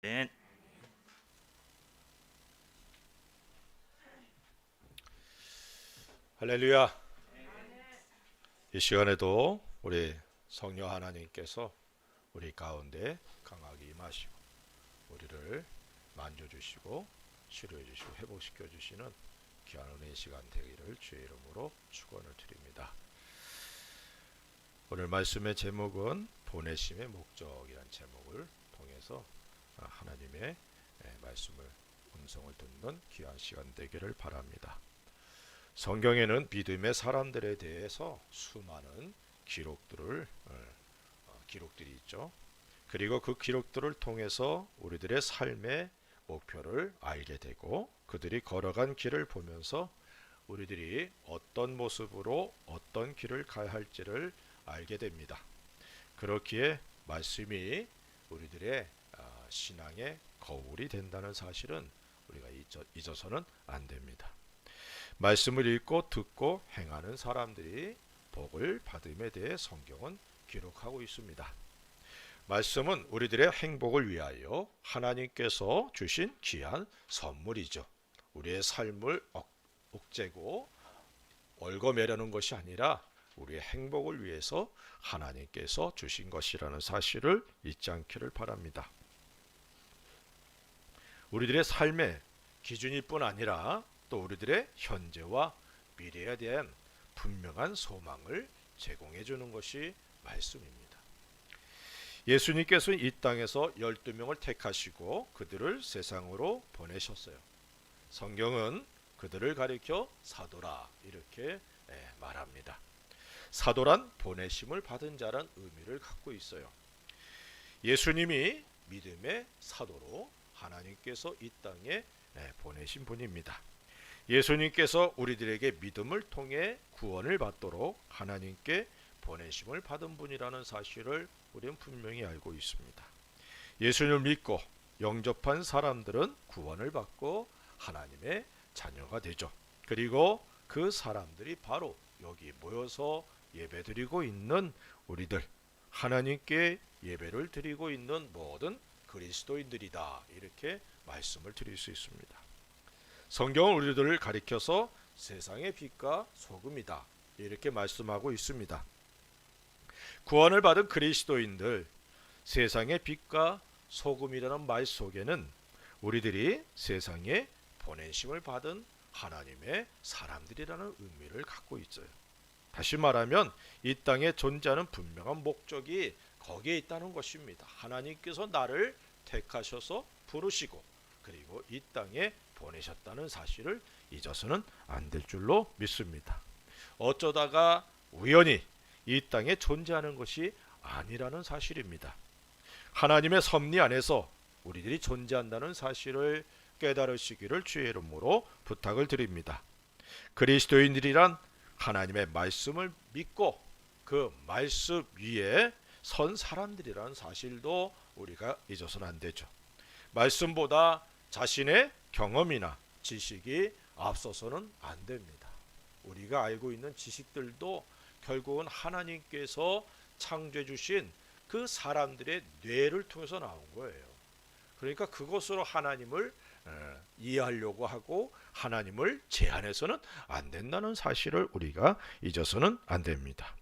네. 할렐루야. 이 시간에도 우리 성령 하나님께서 우리 가운데 강하게 임하시고 우리를 만져주시고 치료해주시고 회복시켜주시는 귀한 은혜의 시간 되기를 주의 이름으로 축원을 드립니다. 오늘 말씀의 제목은 보내심의 목적이라는 제목을 통해서 하나님의 말씀을 음성을 듣는 귀한 시간 되기를 바랍니다. 성경에는 믿음의 사람들에 대해서 수많은 기록들이 있죠. 그리고 그 기록들을 통해서 우리들의 삶의 목표를 알게 되고 그들이 걸어간 길을 보면서 우리들이 어떤 모습으로 어떤 길을 가야 할지를 알게 됩니다. 그렇기에 말씀이 우리들의 신앙의 거울이 된다는 사실은 우리가 잊어서는 안 됩니다. 말씀을 읽고 듣고 행하는 사람들이 복을 받음에 대해 성경은 기록하고 있습니다. 말씀은 우리들의 행복을 위하여 하나님께서 주신 귀한 선물이죠. 우리의 삶을 옥죄고 얽어매려는 것이 아니라 우리의 행복을 위해서 하나님께서 주신 것이라는 사실을 잊지 않기를 바랍니다. 우리들의 삶의 기준일 뿐 아니라 또 우리들의 현재와 미래에 대한 분명한 소망을 제공해 주는 것이 말씀입니다. 예수님께서는 이 땅에서 12명을 택하시고 그들을 세상으로 보내셨어요. 성경은 그들을 가리켜 사도라 이렇게 말합니다. 사도란 보내심을 받은 자란 의미를 갖고 있어요. 예수님이 믿음의 사도로 하나님께서 이 땅에 보내신 분입니다. 예수님께서 우리들에게 믿음을 통해 구원을 받도록 하나님께 보내심을 받은 분이라는 사실을 우리는 분명히 알고 있습니다. 예수님을 믿고 영접한 사람들은 구원을 받고 하나님의 자녀가 되죠. 그리고 그 사람들이 바로 여기 모여서 예배드리고 있는 우리들, 하나님께 예배를 드리고 있는 모든 그리스도인들이다 이렇게 말씀을 드릴 수 있습니다. 성경은 우리들을 가리켜서 세상의 빛과 소금이다 이렇게 말씀하고 있습니다. 구원을 받은 그리스도인들, 세상의 빛과 소금이라는 말 속에는 우리들이 세상에 보내심을 받은 하나님의 사람들이라는 의미를 갖고 있어요. 다시 말하면 이 땅에 존재하는 분명한 목적이 거기에 있다는 것입니다. 하나님께서 나를 택하셔서 부르시고 그리고 이 땅에 보내셨다는 사실을 잊어서는 안 될 줄로 믿습니다. 어쩌다가 우연히 이 땅에 존재하는 것이 아니라는 사실입니다. 하나님의 섭리 안에서 우리들이 존재한다는 사실을 깨달으시기를 주의 이름으로 부탁을 드립니다. 그리스도인들이란 하나님의 말씀을 믿고 그 말씀 위에 선 사람들이라는 사실도 우리가 잊어서는 안 되죠. 말씀보다 자신의 경험이나 지식이 앞서서는 안 됩니다. 우리가 알고 있는 지식들도 결국은 하나님께서 창조해 주신 그 사람들의 뇌를 통해서 나온 거예요. 그러니까 그것으로 하나님을 이해하려고 하고 하나님을 제한해서는 안 된다는 사실을 우리가 잊어서는 안 됩니다.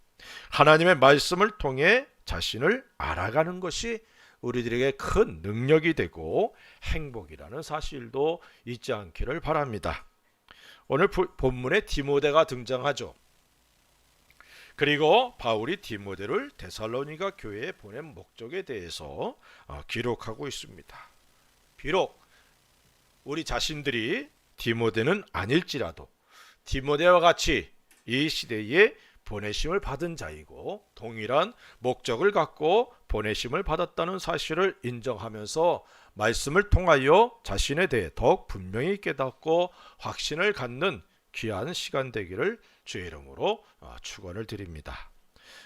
하나님의 말씀을 통해 자신을 알아가는 것이 우리들에게 큰 능력이 되고 행복이라는 사실도 잊지 않기를 바랍니다. 오늘 본문에 디모데가 등장하죠. 그리고 바울이 디모데를 데살로니가 교회에 보낸 목적에 대해서 기록하고 있습니다. 비록 우리 자신들이 디모데는 아닐지라도 디모데와 같이 이 시대에 보내심을 받은 자이고 동일한 목적을 갖고 보내심을 받았다는 사실을 인정하면서 말씀을 통하여 자신에 대해 더욱 분명히 깨닫고 확신을 갖는 귀한 시간 되기를 주의 이름으로 축원을 드립니다.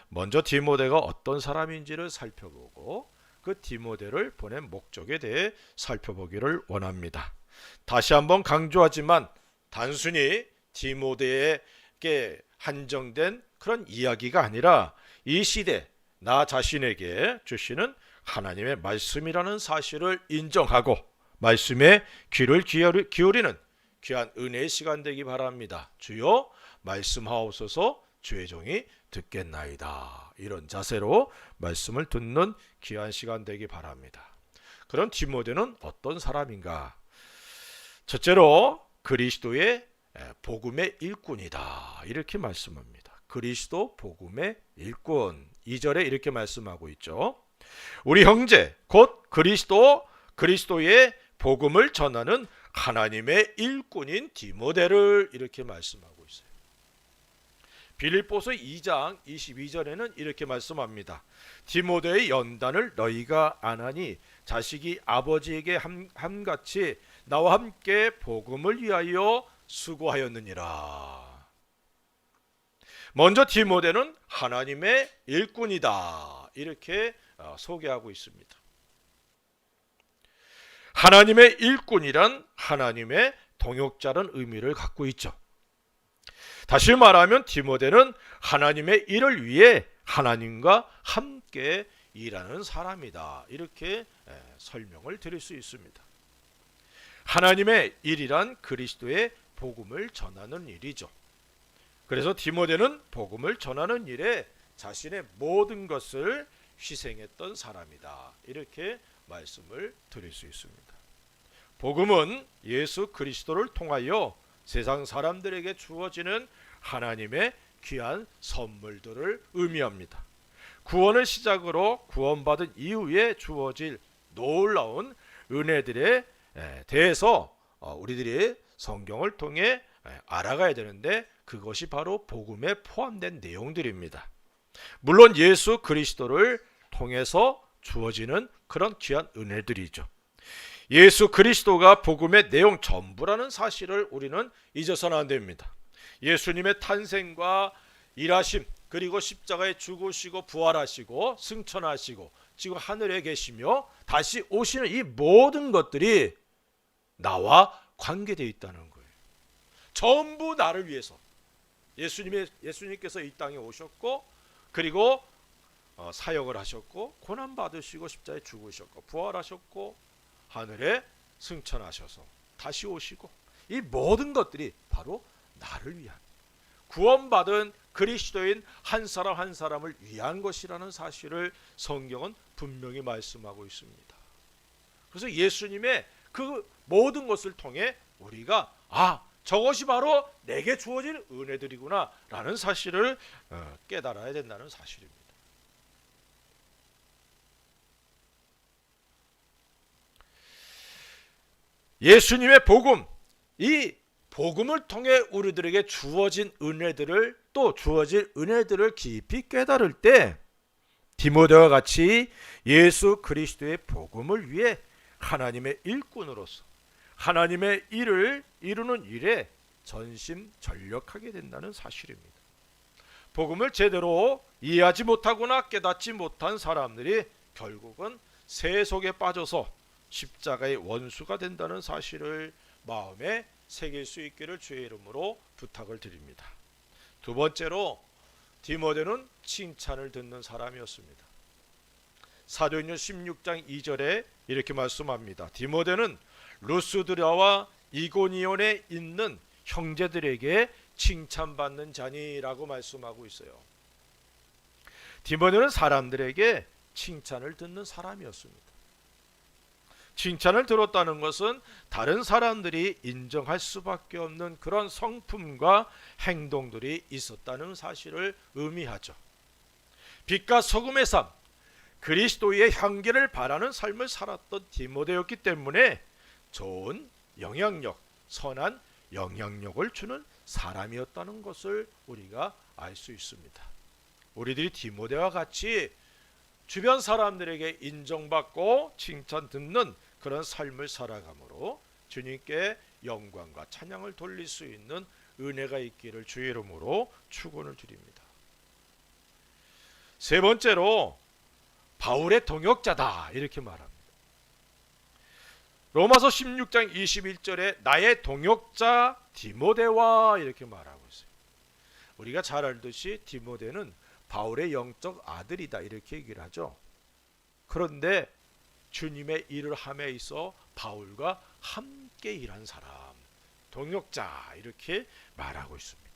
먼저 디모데가 어떤 사람인지를 살펴보고 그 디모데를 보낸 목적에 대해 살펴보기를 원합니다. 다시 한번 강조하지만 단순히 디모데에게 한정된 그런 이야기가 아니라 이 시대 나 자신에게 주시는 하나님의 말씀이라는 사실을 인정하고 말씀에 귀를 기울이는 귀한 은혜의 시간 되기 바랍니다. 주여 말씀하옵소서, 주의 종이 듣겠나이다. 이런 자세로 말씀을 듣는 귀한 시간 되기 바랍니다. 그럼 디모데는 어떤 사람인가? 첫째로 그리스도의 복음의 일꾼이다, 이렇게 말씀합니다. 그리스도 복음의 일꾼. 2절에 이렇게 말씀하고 있죠. 우리 형제 곧 그리스도의 복음을 전하는 하나님의 일꾼인 디모데를 이렇게 말씀하고 있어요. 빌립보서 2장 22절에는 이렇게 말씀합니다. 디모데의 연단을 너희가 안하니 자식이 아버지에게 함같이 나와 함께 복음을 위하여 수고하였느니라. 먼저 디모데는 하나님의 일꾼이다, 이렇게 소개하고 있습니다. 하나님의 일꾼이란 하나님의 동역자라는 의미를 갖고 있죠. 다시 말하면 디모데는 하나님의 일을 위해 하나님과 함께 일하는 사람이다, 이렇게 설명을 드릴 수 있습니다. 하나님의 일이란 그리스도의 복음을 전하는 일이죠. 그래서 디모데는 복음을 전하는 일에 자신의 모든 것을 희생했던 사람이다, 이렇게 말씀을 드릴 수 있습니다. 복음은 예수 그리스도를 통하여 세상 사람들에게 주어지는 하나님의 귀한 선물들을 의미합니다. 구원을 시작으로 구원받은 이후에 주어질 놀라운 은혜들에 대해서 우리들이 성경을 통해 알아가야 되는데, 그것이 바로 복음에 포함된 내용들입니다. 물론 예수 그리스도를 통해서 주어지는 그런 귀한 은혜들이죠. 예수 그리스도가 복음의 내용 전부라는 사실을 우리는 잊어서는 안 됩니다. 예수님의 탄생과 일하심, 그리고 십자가에 죽으시고 부활하시고 승천하시고 지금 하늘에 계시며 다시 오시는 이 모든 것들이 나와 관계되어 있다는 거예요. 전부 나를 위해서 예수님께서 이 땅에 오셨고, 그리고 사역을 하셨고, 고난 받으시고 십자가에 죽으셨고 부활하셨고 하늘에 승천하셔서 다시 오시고, 이 모든 것들이 바로 나를 위한, 구원받은 그리스도인 한 사람 한 사람을 위한 것이라는 사실을 성경은 분명히 말씀하고 있습니다. 그래서 예수님의 그 모든 것을 통해 우리가 저것이 바로 내게 주어진 은혜들이구나 라는 사실을 깨달아야 된다는 사실입니다. 예수님의 복음, 이 복음을 통해 우리들에게 주어진 은혜들을, 또 주어질 은혜들을 깊이 깨달을 때 디모데와 같이 예수 그리스도의 복음을 위해 하나님의 일꾼으로서 하나님의 일을 이루는 일에 전심전력하게 된다는 사실입니다. 복음을 제대로 이해하지 못하거나 깨닫지 못한 사람들이 결국은 세속에 빠져서 십자가의 원수가 된다는 사실을 마음에 새길 수 있기를 주의 이름으로 부탁을 드립니다. 두 번째로 디모데는 칭찬을 듣는 사람이었습니다. 사도행전 16장 2절에 이렇게 말씀합니다. 디모데는 루스드라와 이고니온에 있는 형제들에게 칭찬받는 자니라고 말씀하고 있어요. 디모데는 사람들에게 칭찬을 듣는 사람이었습니다. 칭찬을 들었다는 것은 다른 사람들이 인정할 수밖에 없는 그런 성품과 행동들이 있었다는 사실을 의미하죠. 빛과 소금의 삶, 그리스도의 향기를 바라는 삶을 살았던 디모데였기 때문에 좋은 영향력, 선한 영향력을 주는 사람이었다는 것을 우리가 알 수 있습니다. 우리들이 디모데와 같이 주변 사람들에게 인정받고 칭찬 듣는 그런 삶을 살아감으로 주님께 영광과 찬양을 돌릴 수 있는 은혜가 있기를 주의 이름으로 축원을 드립니다. 세 번째로 바울의 동역자다, 이렇게 말합니다. 로마서 16장 21절에 나의 동역자 디모데와 이렇게 말하고 있어요. 우리가 잘 알듯이 디모데는 바울의 영적 아들이다, 이렇게 얘기를 하죠. 그런데 주님의 일을 함에 있어 바울과 함께 일한 사람, 동역자 이렇게 말하고 있습니다.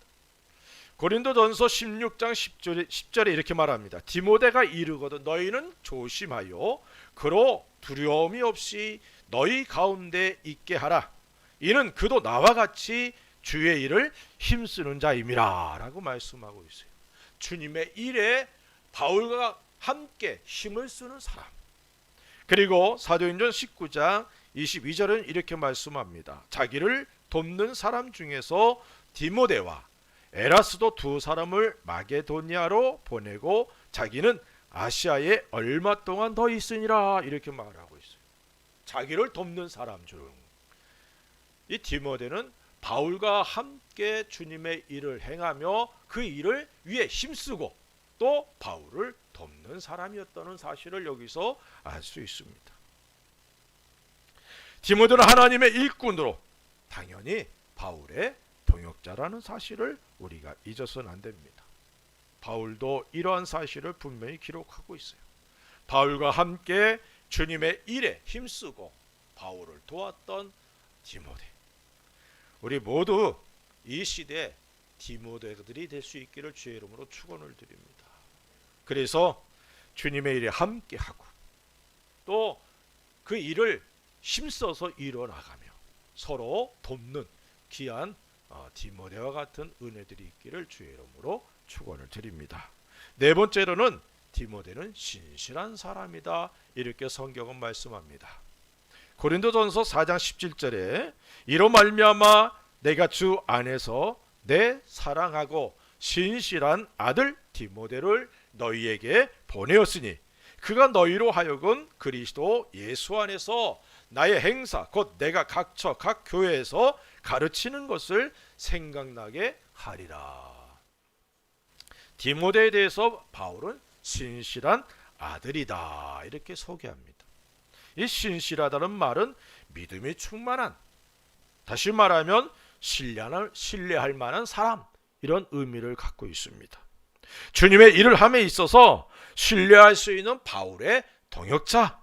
고린도전서 16장 10절에 이렇게 말합니다. 디모데가 이르거든 너희는 조심하여 그로 두려움이 없이 너희 가운데 있게 하라. 이는 그도 나와 같이 주의 일을 힘쓰는 자임이라 라고 말씀하고 있어요. 주님의 일에 바울과 함께 힘을 쓰는 사람. 그리고 사도행전 19장 22절은 이렇게 말씀합니다. 자기를 돕는 사람 중에서 디모데와 에라스도 두 사람을 마게도니아로 보내고 자기는 아시아에 얼마 동안 더 있으니라 이렇게 말하고 있어요. 자기를 돕는 사람 중 이 디모데는 바울과 함께 주님의 일을 행하며 그 일을 위해 힘쓰고 또 바울을 돕는 사람이었다는 사실을 여기서 알 수 있습니다. 디모데는 하나님의 일꾼으로 당연히 바울의 동역자라는 사실을 우리가 잊어서는 안 됩니다. 바울도 이러한 사실을 분명히 기록하고 있어요. 바울과 함께 주님의 일에 힘쓰고 바울을 도왔던 디모데. 우리 모두 이 시대에 디모데들이 될 수 있기를 주의 이름으로 축원을 드립니다. 그래서 주님의 일에 함께하고 또 그 일을 힘써서 이뤄나가며 서로 돕는 귀한 디모데와 같은 은혜들이 있기를 주의 이름으로 축원을 드립니다. 네 번째로는 디모데는 신실한 사람이다 이렇게 성경은 말씀합니다. 고린도전서 4장 17절에 이로 말미암아 내가 주 안에서 내 사랑하고 신실한 아들 디모데를 너희에게 보내었으니 그가 너희로 하여금 그리스도 예수 안에서 나의 행사 곧 내가 각처 각 교회에서 가르치는 것을 생각나게 하리라. 디모데에 대해서 바울은 신실한 아들이다 이렇게 소개합니다. 이 신실하다는 말은 믿음이 충만한, 다시 말하면 신뢰할 만한 사람 이런 의미를 갖고 있습니다. 주님의 일을 함에 있어서 신뢰할 수 있는 바울의 동역자,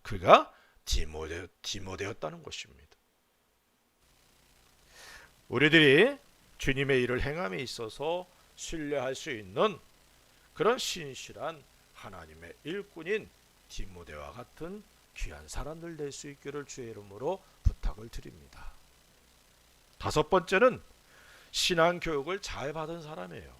그가 디모데였다는 것입니다. 우리들이 주님의 일을 행함에 있어서 신뢰할 수 있는 그런 신실한 하나님의 일꾼인 디모데와 같은 귀한 사람들 될 수 있기를 주의 이름으로 부탁을 드립니다. 다섯 번째는 신앙교육을 잘 받은 사람이에요.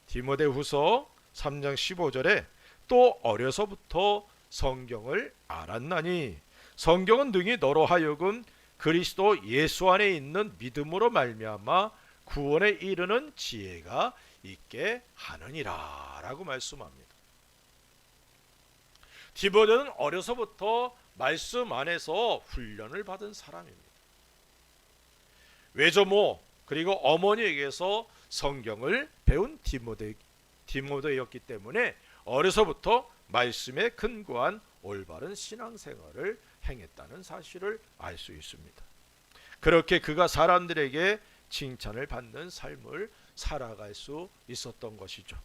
디모데후서 3장 15절에 또 어려서부터 성경을 알았나니 성경은 능히 너로 하여금 그리스도 예수 안에 있는 믿음으로 말미암아 구원에 이르는 지혜가 있게 하느니라 라고 말씀합니다. 디모데는 어려서부터 말씀 안에서 훈련을 받은 사람입니다. 외조모 그리고 어머니에게서 성경을 배운 디모데였기 때문에 어려서부터 말씀에 근거한 올바른 신앙생활을 행했다는 사실을 알 수 있습니다. 그렇게 그가 사람들에게 칭찬을 받는 삶을 살아갈 수 있었던 것이죠.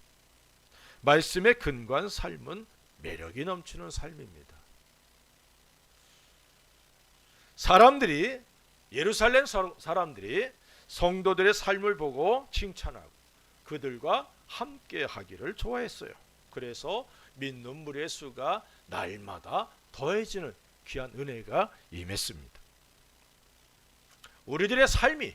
말씀에 근거한 삶은 매력이 넘치는 삶입니다. 예루살렘 사람들이 성도들의 삶을 보고 칭찬하고 그들과 함께 하기를 좋아했어요. 그래서 믿는 무리의 수가 날마다 더해지는 귀한 은혜가 임했습니다. 우리들의 삶이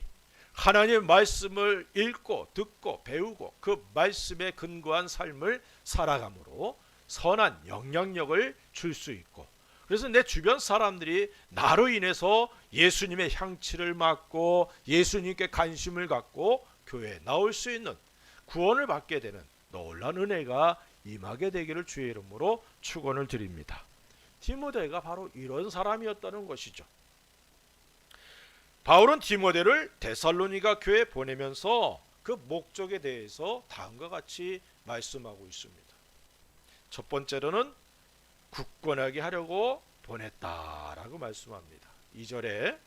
하나님의 말씀을 읽고 듣고 배우고 그 말씀에 근거한 삶을 살아감으로 선한 영향력을 줄 수 있고, 그래서 내 주변 사람들이 나로 인해서 예수님의 향취를 맡고 예수님께 관심을 갖고 교회에 나올 수 있는 구원을 받게 되는 놀라운 은혜가 임하게 되기를 주의 이름으로 축원을 드립니다. 디모데가 바로 이런 사람이었다는 것이죠. 바울은 디모데를 데살로니가 교회에 보내면서 그 목적에 대해서 다음과 같이 말씀하고 있습니다. 첫 번째로는 굳건하게 하려고 보냈다라고 말씀합니다. 2절에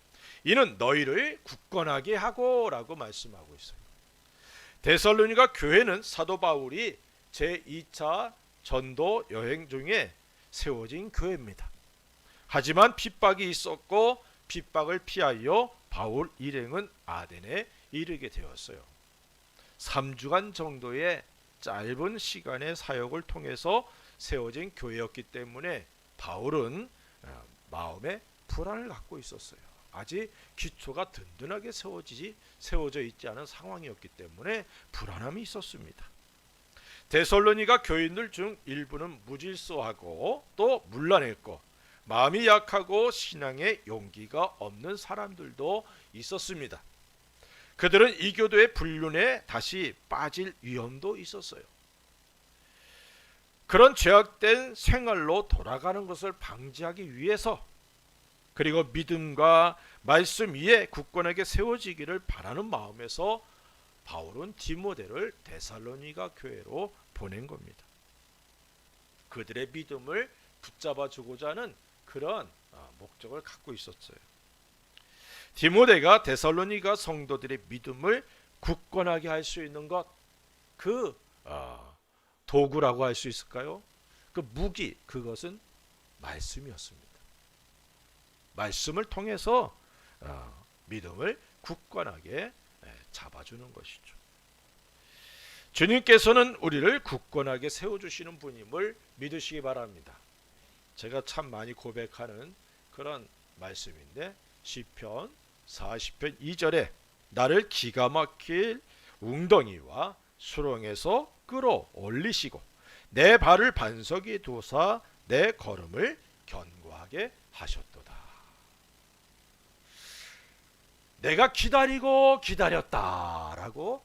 이는 너희를 굳건하게 하고 라고 말씀하고 있어요. 데살로니가 교회는 사도 바울이 제2차 전도 여행 중에 세워진 교회입니다. 하지만 핍박이 있었고 핍박을 피하여 바울 일행은 아덴에 이르게 되었어요. 3주간 정도의 짧은 시간의 사역을 통해서 세워진 교회였기 때문에 바울은 마음에 불안을 갖고 있었어요. 아직 기초가 든든하게 세워져 있지 않은 상황이었기 때문에 불안함이 있었습니다. 데살로니가 교인들 중 일부는 무질서하고 또 문란했고 마음이 약하고 신앙의 용기가 없는 사람들도 있었습니다. 그들은 이 교도의 불륜에 다시 빠질 위험도 있었어요. 그런 죄악된 생활로 돌아가는 것을 방지하기 위해서, 그리고 믿음과 말씀 위에 굳건하게 세워지기를 바라는 마음에서 바울은 디모데를 데살로니가 교회로 보낸 겁니다. 그들의 믿음을 붙잡아 주고자 하는 그런 목적을 갖고 있었어요. 디모데가 데살로니가 성도들의 믿음을 굳건하게 할 수 있는 것, 그 도구라고 할 수 있을까요? 그 무기, 그것은 말씀이었습니다. 말씀을 통해서 믿음을 굳건하게 잡아주는 것이죠. 주님께서는 우리를 굳건하게 세워주시는 분임을 믿으시기 바랍니다. 제가 참 많이 고백하는 그런 말씀인데, 시편 40편 2절에 나를 기가 막힐 웅덩이와 수렁에서 끌어올리시고 내 발을 반석에 두사 내 걸음을 견고하게 하셨도다. 내가 기다리고 기다렸다라고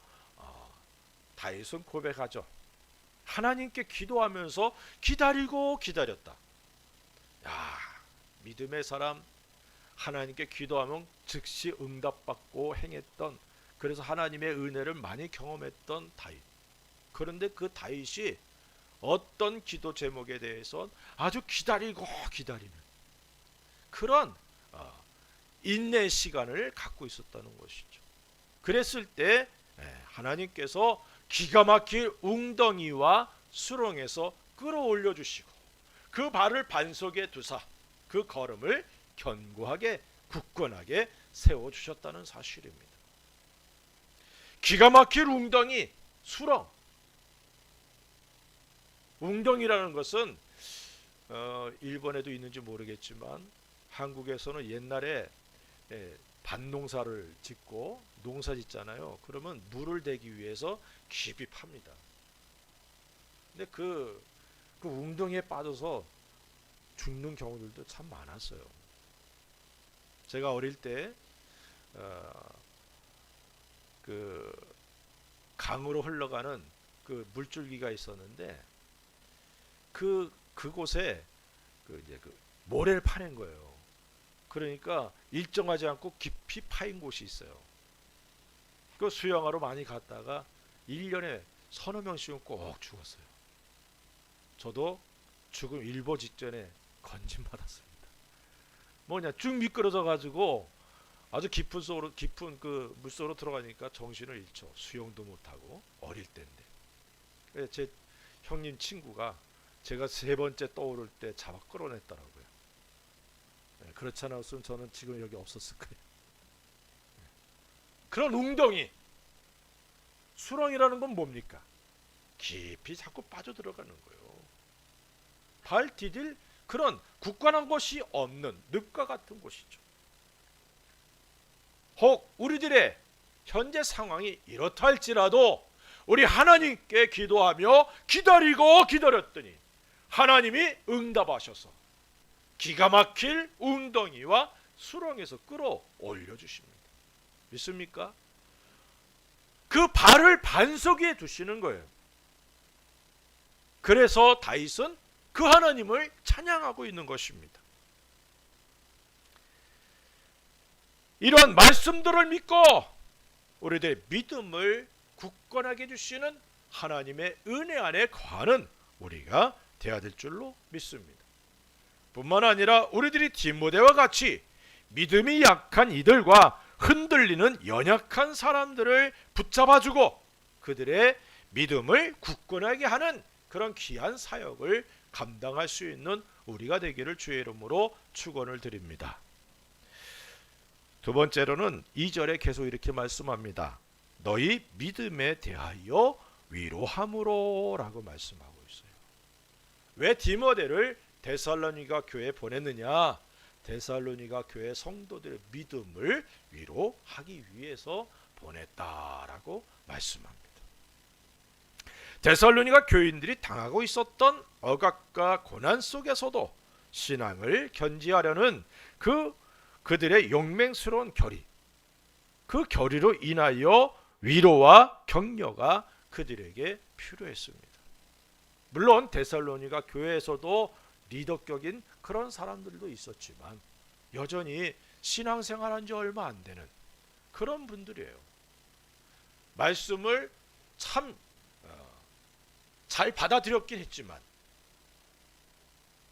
다윗은 고백하죠. 하나님께 기도하면서 기다리고 기다렸다. 야, 믿음의 사람, 하나님께 기도하면 즉시 응답받고 행했던, 그래서 하나님의 은혜를 많이 경험했던 다윗. 그런데 그 다윗이 어떤 기도 제목에 대해서 아주 기다리고 기다리는 그런 인내 시간을 갖고 있었다는 것이죠. 그랬을 때 하나님께서 기가 막힐 웅덩이와 수렁에서 끌어올려 주시고 그 발을 반석에 두사 그 걸음을 견고하게 굳건하게 세워주셨다는 사실입니다. 기가 막힐 웅덩이, 수렁. 웅덩이라는 것은 일본에도 있는지 모르겠지만 한국에서는 옛날에 밭농사를 짓고 농사 짓잖아요. 그러면 물을 대기 위해서 깊이 팝니다. 근데 그 웅덩이에 빠져서 죽는 경우들도 참 많았어요. 제가 어릴 때 그 강으로 흘러가는 그 물줄기가 있었는데 그곳에 이제 모래를 파낸 거예요. 그러니까 일정하지 않고 깊이 파인 곳이 있어요. 그 수영하러 많이 갔다가 1년에 서너 명씩은 꼭 죽었어요. 저도 죽음 일보 직전에 건진받았습니다. 뭐냐, 쭉 미끄러져 가지고 아주 깊은 그 물속으로 들어가니까 정신을 잃죠. 수영도 못하고 어릴 때인데. 제 형님 친구가 제가 세 번째 떠오를 때 잡아 끌어냈더라고요. 그렇지 않았으면 저는 지금 여기 없었을 거예요. 그런 웅덩이, 수렁이라는 건 뭡니까? 깊이 자꾸 빠져들어가는 거예요. 발 디딜 그런 굳건한 것이 없는 늪과 같은 곳이죠. 혹 우리들의 현재 상황이 이렇다 할지라도 우리 하나님께 기도하며 기다리고 기다렸더니 하나님이 응답하셔서 기가 막힐 웅덩이와 수렁에서 끌어올려 주십니다. 믿습니까? 그 발을 반석 위에 두시는 거예요. 그래서 다윗은 그 하나님을 찬양하고 있는 것입니다. 이러한 말씀들을 믿고 우리들의 믿음을 굳건하게 해주시는 하나님의 은혜 안에 거하는 우리가 되어야 될 줄로 믿습니다. 뿐만 아니라 우리들이 디모데와 같이 믿음이 약한 이들과 흔들리는 연약한 사람들을 붙잡아주고 그들의 믿음을 굳건하게 하는 그런 귀한 사역을 감당할 수 있는 우리가 되기를 주의 이름으로 축원을 드립니다. 두 번째로는 2절에 계속 이렇게 말씀합니다. 너희 믿음에 대하여 위로함으로 라고 말씀하고 있어요. 왜 디모데를 데살로니가 교회에 보냈느냐? 데살로니가 교회 성도들의 믿음을 위로하기 위해서 보냈다라고 말씀합니다. 데살로니가 교인들이 당하고 있었던 억압과 고난 속에서도 신앙을 견지하려는 그들의 용맹스러운 결의, 그 결의로 인하여 위로와 격려가 그들에게 필요했습니다. 물론 데살로니가 교회에서도 리더격인 그런 사람들도 있었지만 여전히 신앙생활한 지 얼마 안 되는 그런 분들이에요. 말씀을 참 잘 받아들였긴 했지만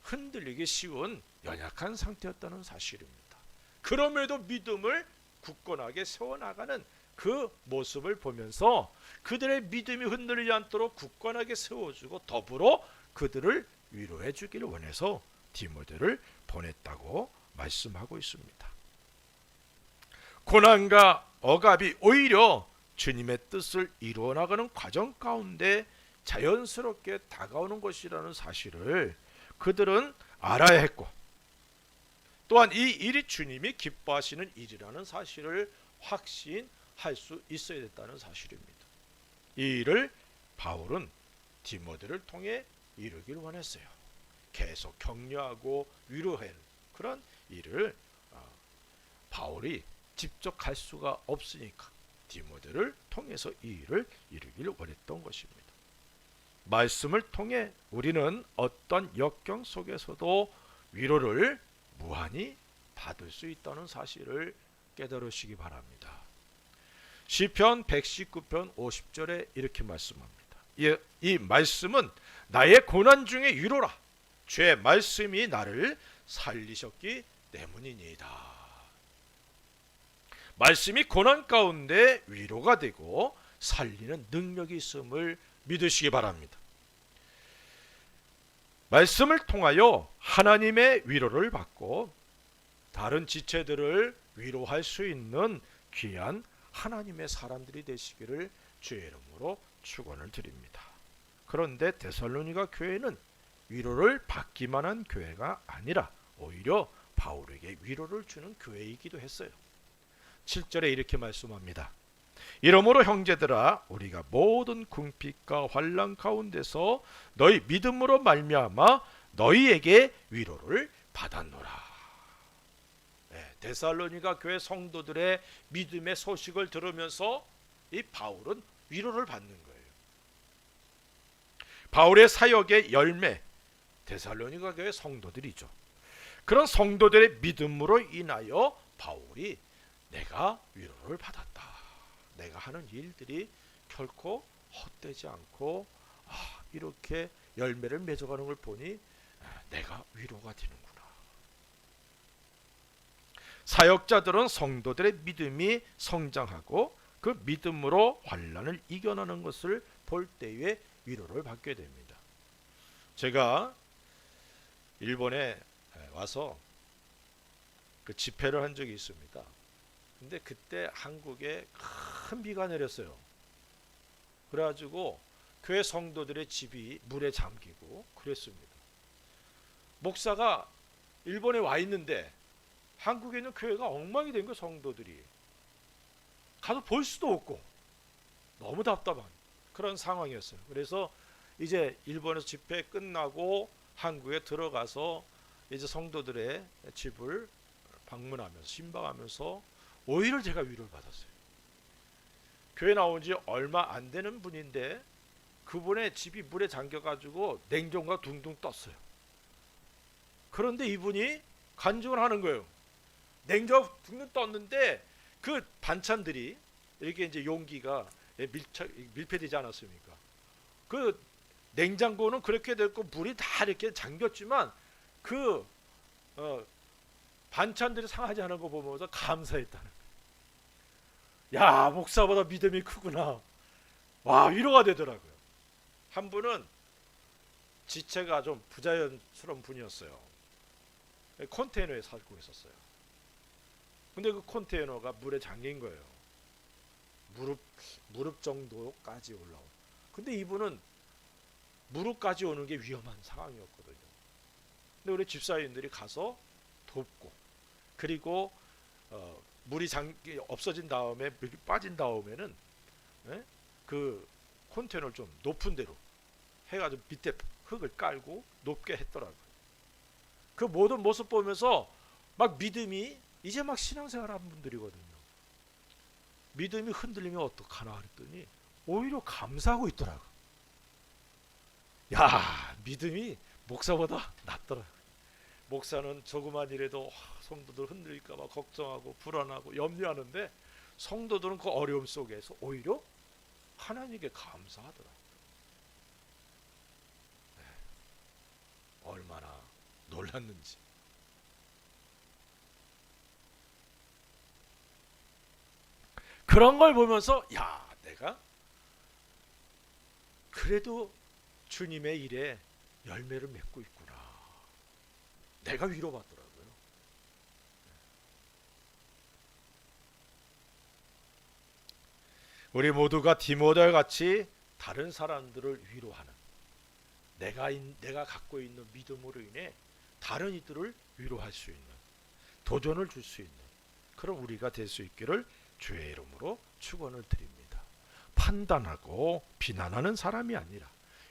흔들리기 쉬운 연약한 상태였다는 사실입니다. 그럼에도 믿음을 굳건하게 세워나가는 그 모습을 보면서 그들의 믿음이 흔들리지 않도록 굳건하게 세워주고 더불어 그들을 위로해 주기를 원해서 디모데를 보냈다고 말씀하고 있습니다. 고난과 억압이 오히려 주님의 뜻을 이루어나가는 과정 가운데 자연스럽게 다가오는 것이라는 사실을 그들은 알아야 했고, 또한 이 일이 주님이 기뻐하시는 일이라는 사실을 확신할 수 있어야 됐다는 사실입니다. 이 일을 바울은 디모데를 통해 이루길 원했어요. 계속 격려하고 위로할 그런 일을 바울이 직접 할 수가 없으니까 디모데를 통해서 이 일을 이루기를 원했던 것입니다. 말씀을 통해 우리는 어떤 역경 속에서도 위로를 무한히 받을 수 있다는 사실을 깨달으시기 바랍니다. 시편 119편 50절에 이렇게 말씀합니다. 이 말씀은 나의 고난 중에 위로라. 주의 말씀이 나를 살리셨기 때문이니이다. 말씀이 고난 가운데 위로가 되고 살리는 능력이 있음을 믿으시기 바랍니다. 말씀을 통하여 하나님의 위로를 받고 다른 지체들을 위로할 수 있는 귀한 하나님의 사람들이 되시기를 주의 이름으로 축원을 드립니다. 그런데 데살로니가 교회는 위로를 받기만 한 교회가 아니라 오히려 바울에게 위로를 주는 교회이기도 했어요. 7절에 이렇게 말씀합니다. 이러므로 형제들아 우리가 모든 궁핍과 환난 가운데서 너희 믿음으로 말미암아 너희에게 위로를 받았노라. 데살로니가 교회 성도들의 믿음의 소식을 들으면서 이 바울은 위로를 받는 거예요. 바울의 사역의 열매, 데살로니가 교회 성도들이죠. 그런 성도들의 믿음으로 인하여 바울이 내가 위로를 받았다. 내가 하는 일들이 결코 헛되지 않고 이렇게 열매를 맺어가는 걸 보니 내가 위로가 되는구나. 사역자들은 성도들의 믿음이 성장하고 그 믿음으로 환난을 이겨나는 것을 볼 때에 위로를 받게 됩니다. 제가 일본에 와서 그 집회를 한 적이 있습니다. 근데 그때 한국에 큰 비가 내렸어요. 그래가지고 교회 성도들의 집이 물에 잠기고 그랬습니다. 목사가 일본에 와 있는데 한국에 있는 교회가 엉망이 된 거예요. 성도들이 가서 볼 수도 없고 너무 답답한 그런 상황이었어요. 그래서 이제 일본에서 집회 끝나고 한국에 들어가서 이제 성도들의 집을 방문하면서 신방하면서 오히려 제가 위로를 받았어요. 교회 나온 지 얼마 안 되는 분인데 그분의 집이 물에 잠겨가지고 냉정과 둥둥 떴어요. 그런데 이분이 간증을 하는 거예요. 냉정과 둥둥 떴는데 그 반찬들이 이렇게 이제 용기가 밀폐되지 않았습니까? 그 냉장고는 그렇게 됐고 물이 다 이렇게 잠겼지만 그 반찬들이 상하지 않은 거 보면서 감사했다는 거예요. 야, 목사보다 믿음이 크구나. 와, 위로가 되더라고요. 한 분은 지체가 좀 부자연스러운 분이었어요. 컨테이너에 살고 있었어요. 근데 그 컨테이너가 물에 잠긴 거예요. 무릎 정도까지 올라오. 근데 이분은 무릎까지 오는 게 위험한 상황이었거든요. 근데 우리 집사님들이 가서 돕고, 그리고 물이 없어진 다음에, 물이 빠진 다음에는 그 컨테이너를 좀 높은 데로 해가지고 밑에 흙을 깔고 높게 했더라고요. 그 모든 모습 보면서 막 믿음이, 이제 막 신앙생활 하는 분들이거든요. 믿음이 흔들리면 어떡하나 그랬더니 오히려 감사하고 있더라고요. 야, 믿음이 목사보다 낫더라고요. 목사는 조그만 일에도 성도들 흔들릴까 봐 걱정하고 불안하고 염려하는데, 성도들은 그 어려움 속에서 오히려 하나님께 감사하더라고요. 얼마나 놀랐는지. 그런 걸 보면서 야, 내가 그래도 주님의 일에 열매를 맺고 있구나. 내가 위로받더라고요. 우리 모두가 디모데와 같이 다른 사람들을 위로하는, 내가 갖고 있는 믿음으로 인해 다른 이들을 위로할 수 있는, 도전을 줄 수 있는 그런 우리가 될 수 있기를 주의 이름으로 축원을 드립니다. 판단하고 비난하는 사람이 아니라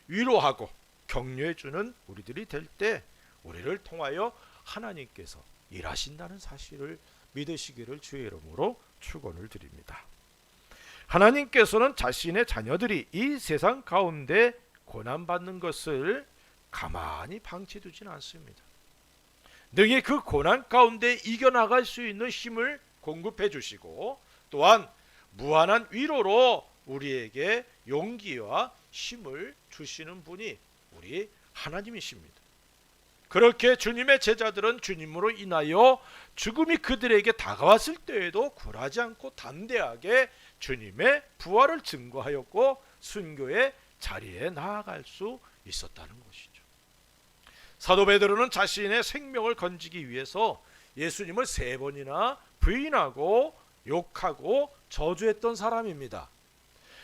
위로하고 격려해 주는 우리들이 될 때 우리를 통하여 하나님께서 일하신다는 사실을 믿으시기를 주의 이름으로 축원을 드립니다. 하나님께서는 자신의 자녀들이 이 세상 가운데 고난받는 것을 가만히 방치해두지는 않습니다. 능히 그 고난 가운데 이겨나갈 수 있는 힘을 공급해 주시고, 또한 무한한 위로로 우리에게 용기와 힘을 주시는 분이 우리 하나님이십니다. 그렇게 주님의 제자들은 주님으로 인하여 죽음이 그들에게 다가왔을 때에도 굴하지 않고 담대하게 주님의 부활을 증거하였고 순교의 자리에 나아갈 수 있었다는 것이죠. 사도 베드로는 자신의 생명을 건지기 위해서 예수님을 3번이나 부인하고 욕하고 저주했던 사람입니다.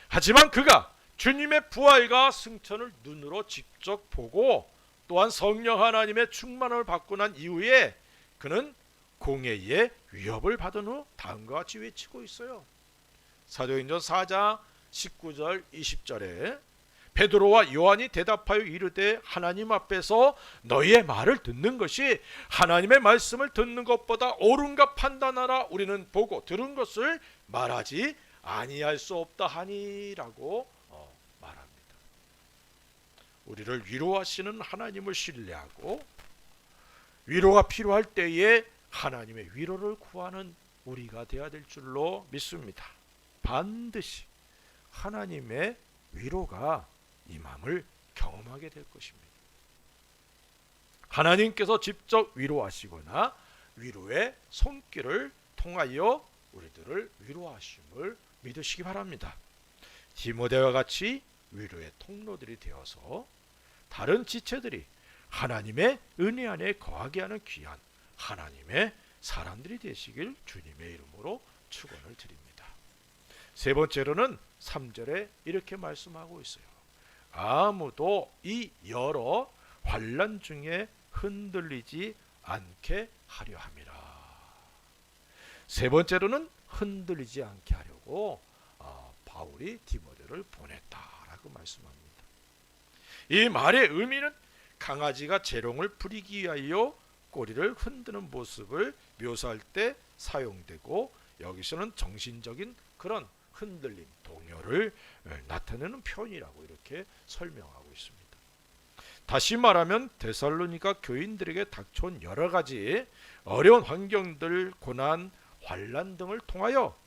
하지만 그가 주님의 부활과 승천을 눈으로 직접 보고, 또한 성령 하나님의 충만을 받고 난 이후에 그는 공회의 위협을 받은 후 다음과 같이 외치고 있어요. 사도행전 4장 19절 20절에 베드로와 요한이 대답하여 이르되 하나님 앞에서 너희의 말을 듣는 것이 하나님의 말씀을 듣는 것보다 옳은가 판단하라. 우리는 보고 들은 것을 말하지 아니할 수 없다 하니라고 말합니다. 우리를 위로하시는 하나님을 신뢰하고 위로가 필요할 때에 하나님의 위로를 구하는 우리가 되어야 될 줄로 믿습니다. 반드시 하나님의 위로가 임함을 경험하게 될 것입니다. 하나님께서 직접 위로하시거나 위로의 손길을 통하여 우리들을 위로하심을 믿으시기 바랍니다. 디모데와 같이 위로의 통로들이 되어서 다른 지체들이 하나님의 은혜 안에 거하게 하는 귀한 하나님의 사람들이 되시길 주님의 이름으로 축원을 드립니다. 세 번째로는 3절에 이렇게 말씀하고 있어요. 아무도 이 여러 환난 중에 흔들리지 않게 하려 함이라. 세 번째로는 흔들리지 않게 하려고 바울이 디모데를 보냈다라고 말씀합니다. 이 말의 의미는 강아지가 재롱을 부리기 위하여 꼬리를 흔드는 모습을 묘사할 때 사용되고, 여기서는 정신적인 그런 흔들림, 동요를 나타내는 표현이라고 이렇게 설명하고 있습니다. 다시 말하면 데살로니가 교인들에게 닥쳐온 여러 가지 어려운 환경들, 고난, 환난 등을 통하여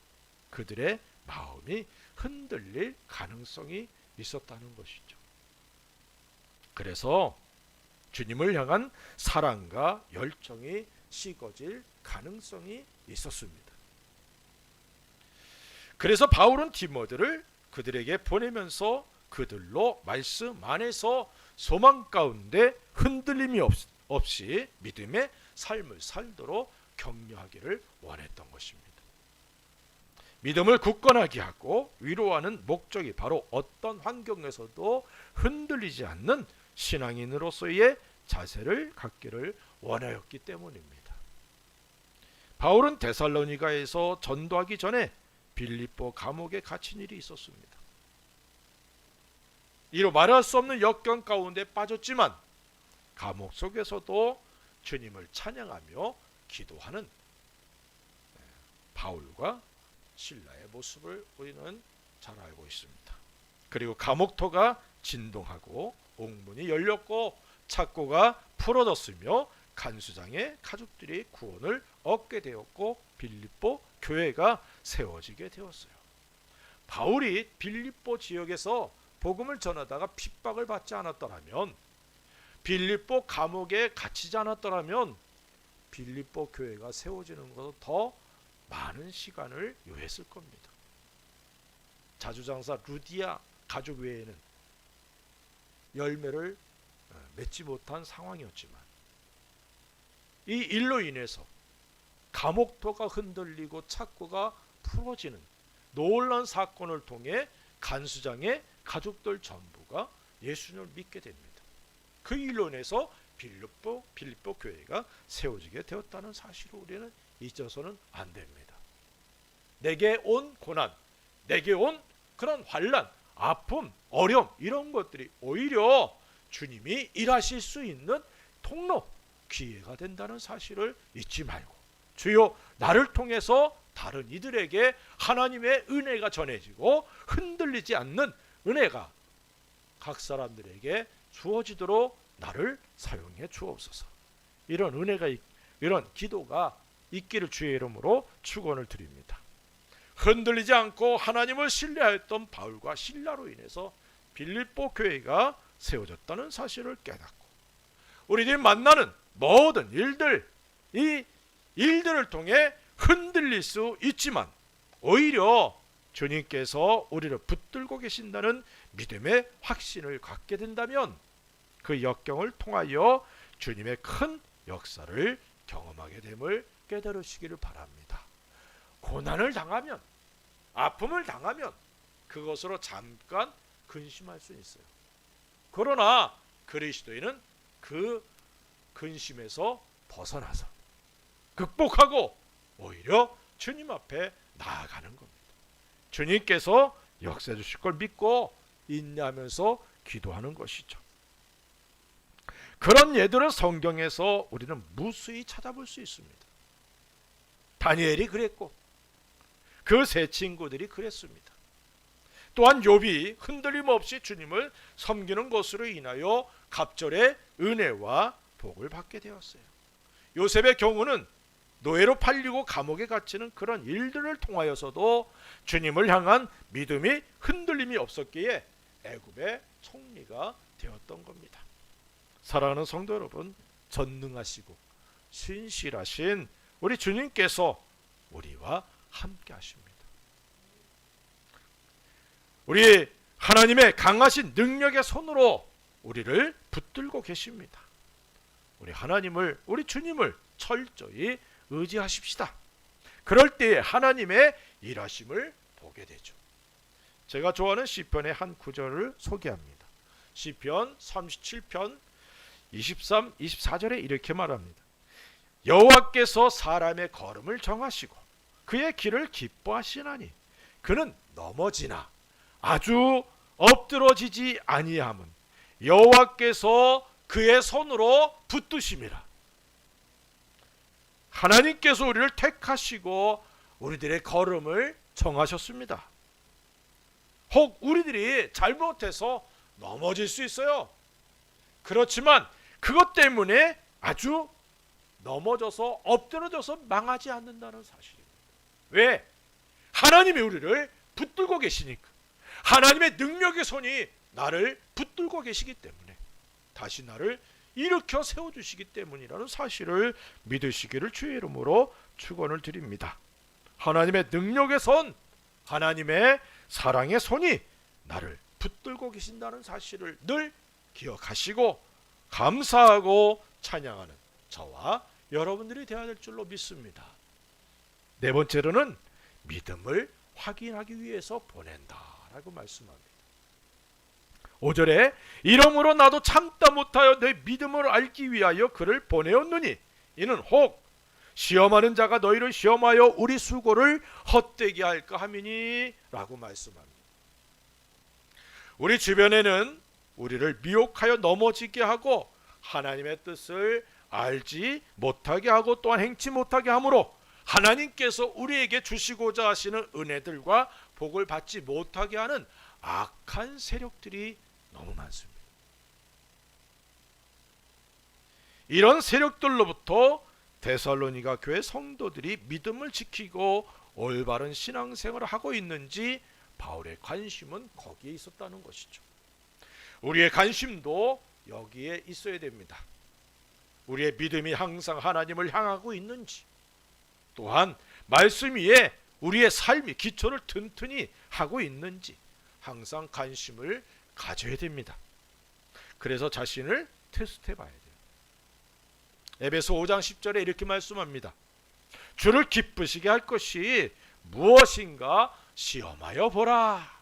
그들의 마음이 흔들릴 가능성이 있었다는 것이죠. 그래서 주님을 향한 사랑과 열정이 식어질 가능성이 있었습니다. 그래서 바울은 디모데를 그들에게 보내면서 그들로 말씀 안에서 소망 가운데 흔들림이 없이 믿음의 삶을 살도록 격려하기를 원했던 것입니다. 믿음을 굳건하게 하고 위로하는 목적이 바로 어떤 환경에서도 흔들리지 않는 신앙인으로서의 자세를 갖기를 원하였기 때문입니다. 바울은 데살로니가에서 전도하기 전에 빌립보 감옥에 갇힌 일이 있었습니다. 이로 말할 수 없는 역경 가운데 빠졌지만 감옥 속에서도 주님을 찬양하며 기도하는 바울과 신라의 모습을 우리는 잘 알고 있습니다. 그리고 감옥터가 진동하고 옥문이 열렸고 착고가 풀어졌으며 간수장의 가족들이 구원을 얻게 되었고 빌립보 교회가 세워지게 되었어요. 바울이 빌립보 지역에서 복음을 전하다가 핍박을 받지 않았더라면, 빌립보 감옥에 갇히지 않았더라면 빌립보 교회가 세워지는 것은 더 많은 시간을 요했을 겁니다. 자주장사 루디아 가족 외에는 열매를 맺지 못한 상황이었지만 이 일로 인해서 감옥토가 흔들리고 착고가 풀어지는 놀라운 사건을 통해 간수장의 가족들 전부가 예수님을 믿게 됩니다. 그 일로 인해서 빌립보 교회가 세워지게 되었다는 사실을 우리는 잊어서는 안 됩니다. 내게 온 고난, 내게 온 그런 환난, 아픔, 어려움 이런 것들이 오히려 주님이 일하실 수 있는 통로, 기회가 된다는 사실을 잊지 말고 주여 나를 통해서 다른 이들에게 하나님의 은혜가 전해지고 흔들리지 않는 은혜가 각 사람들에게 주어지도록 나를 사용해 주옵소서. 이런 은혜가 이런 기도가 있기를 주의 이름으로 축원을 드립니다. 흔들리지 않고 하나님을 신뢰하였던 바울과 신라로 인해서 빌립보 교회가 세워졌다는 사실을 깨닫고 우리들이 만나는 모든 일들, 이 일들을 통해 흔들릴 수 있지만 오히려 주님께서 우리를 붙들고 계신다는 믿음의 확신을 갖게 된다면 그 역경을 통하여 주님의 큰 역사를 경험하게 됨을 깨달으시기를 바랍니다. 고난을 당하면, 아픔을 당하면 그것으로 잠깐 근심할 수 있어요. 그러나 그리스도인은 그 근심에서 벗어나서 극복하고 오히려 주님 앞에 나아가는 겁니다. 주님께서 역사해 주실 걸 믿고 인내하면서 기도하는 것이죠. 그런 예들은 성경에서 우리는 무수히 찾아볼 수 있습니다. 다니엘이 그랬고 그 세 친구들이 그랬습니다. 또한 욥이 흔들림 없이 주님을 섬기는 것으로 인하여 갑절의 은혜와 복을 받게 되었어요. 요셉의 경우는 노예로 팔리고 감옥에 갇히는 그런 일들을 통하여서도 주님을 향한 믿음이 흔들림이 없었기에 애굽의 총리가 되었던 겁니다. 사랑하는 성도 여러분, 전능하시고 신실하신 우리 주님께서 우리와 함께 하십니다. 우리 하나님의 강하신 능력의 손으로 우리를 붙들고 계십니다. 우리 하나님을, 우리 주님을 철저히 의지하십시다. 그럴 때에 하나님의 일하심을 보게 되죠. 제가 좋아하는 시편의 한 구절을 소개합니다. 시편 37편 23, 24절에 이렇게 말합니다. 여호와께서 사람의 걸음을 정하시고 그의 길을 기뻐하시나니 그는 넘어지나 아주 엎드러지지 아니함은 여호와께서 그의 손으로 붙드심이라. 하나님께서 우리를 택하시고 우리들의 걸음을 정하셨습니다. 혹 우리들이 잘못해서 넘어질 수 있어요. 그렇지만 그것 때문에 아주 넘어져서 엎드러져서 망하지 않는다는 사실입니다. 왜? 하나님이 우리를 붙들고 계시니까. 하나님의 능력의 손이 나를 붙들고 계시기 때문에 다시 나를 일으켜 세워주시기 때문이라는 사실을 믿으시기를 주의 이름으로 축원을 드립니다. 하나님의 능력의 손, 하나님의 사랑의 손이 나를 붙들고 계신다는 사실을 늘 기억하시고 감사하고 찬양하는 저와 여러분들이 되어야 될 줄로 믿습니다. 네 번째로는 믿음을 확인하기 위해서 보낸다라고 말씀합니다. 5절에 이러므로 나도 참다 못하여 내 믿음을 알기 위하여 그를 보내었느니 이는 혹 시험하는 자가 너희를 시험하여 우리 수고를 헛되게 할까 함이니 라고 말씀합니다. 우리 주변에는 우리를 미혹하여 넘어지게 하고 하나님의 뜻을 알지 못하게 하고 또한 행치 못하게 하므로 하나님께서 우리에게 주시고자 하시는 은혜들과 복을 받지 못하게 하는 악한 세력들이 너무 많습니다. 이런 세력들로부터 데살로니가 교회 성도들이 믿음을 지키고 올바른 신앙생활을 하고 있는지 바울의 관심은 거기에 있었다는 것이죠. 우리의 관심도 여기에 있어야 됩니다. 우리의 믿음이 항상 하나님을 향하고 있는지, 또한 말씀 위에 우리의 삶이 기초를 튼튼히 하고 있는지 항상 관심을 가져야 됩니다. 그래서 자신을 테스트해 봐야 돼요. 에베소 5장 10절에 이렇게 말씀합니다. 주를 기쁘시게 할 것이 무엇인가 시험하여 보라.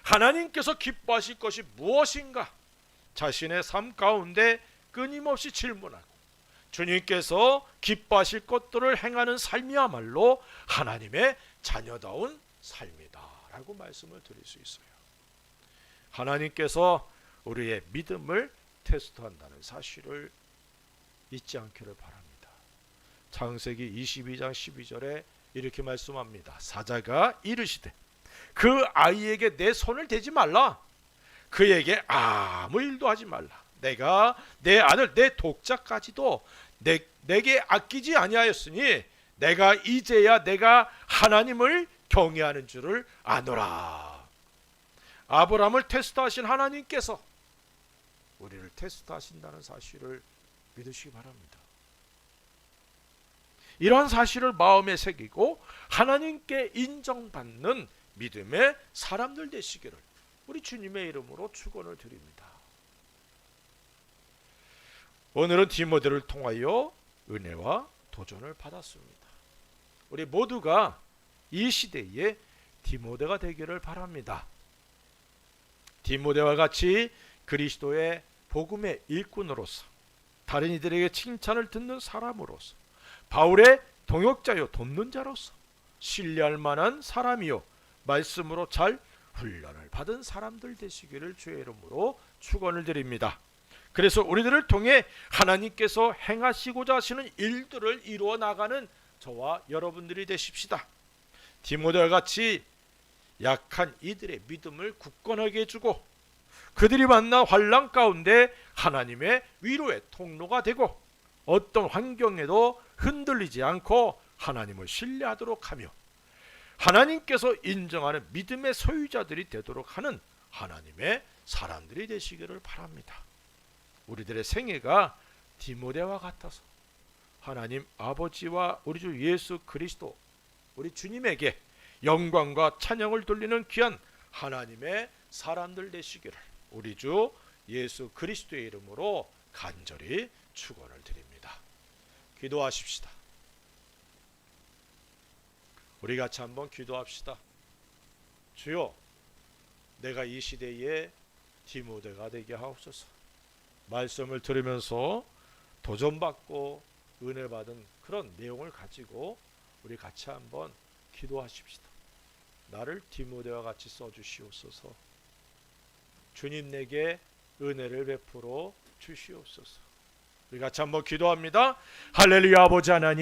하나님께서 기뻐하실 것이 무엇인가 자신의 삶 가운데 끊임없이 질문하고 주님께서 기뻐하실 것들을 행하는 삶이야말로 하나님의 자녀다운 삶이다 라고 말씀을 드릴 수 있어요. 하나님께서 우리의 믿음을 테스트한다는 사실을 잊지 않기를 바랍니다. 창세기 22장 12절에 이렇게 말씀합니다. 사자가 이르시되 그 아이에게 내 손을 대지 말라. 그에게 아무 일도 하지 말라. 내가 내 아들 내 독자까지도 내게 아끼지 아니하였으니 내가 이제야 내가 하나님을 경외하는 줄을 아노라. 아브라함을 테스트하신 하나님께서 우리를 테스트하신다는 사실을 믿으시기 바랍니다. 이러한 사실을 마음에 새기고 하나님께 인정받는 믿음의 사람들 되시기를 우리 주님의 이름으로 축원을 드립니다. 오늘은 디모데를 통하여 은혜와 도전을 받았습니다. 우리 모두가 이 시대에 디모데가 되기를 바랍니다. 디모데와 같이 그리스도의 복음의 일꾼으로서 다른 이들에게 칭찬을 듣는 사람으로서 바울의 동역자요 돕는 자로서 신뢰할 만한 사람이요 말씀으로 잘 훈련을 받은 사람들 되시기를 주의 이름으로 축원을 드립니다. 그래서 우리들을 통해 하나님께서 행하시고자 하시는 일들을 이루어 나가는 저와 여러분들이 되십시다. 디모데와 같이 약한 이들의 믿음을 굳건하게 해주고 그들이 만난 환난 가운데 하나님의 위로의 통로가 되고 어떤 환경에도 흔들리지 않고 하나님을 신뢰하도록 하며 하나님께서 인정하는 믿음의 소유자들이 되도록 하는 하나님의 사람들이 되시기를 바랍니다. 우리들의 생애가 디모데와 같아서 하나님 아버지와 우리 주 예수 그리스도 우리 주님에게 영광과 찬양을 돌리는 귀한 하나님의 사람들 되시기를 우리 주 예수 그리스도의 이름으로 간절히 축원을 드립니다. 기도하십시다. 우리 같이 한번 기도합시다. 주여, 내가 이 시대에 디모데가 되게 하옵소서. 말씀을 들으면서 도전받고 은혜 받은 그런 내용을 가지고 우리 같이 한번 기도하십시다. 나를 디모데와 같이 써주시옵소서. 주님 내게 은혜를 베풀어 주시옵소서. 우리 같이 한번 기도합니다. 할렐루야. 아버지 하나님,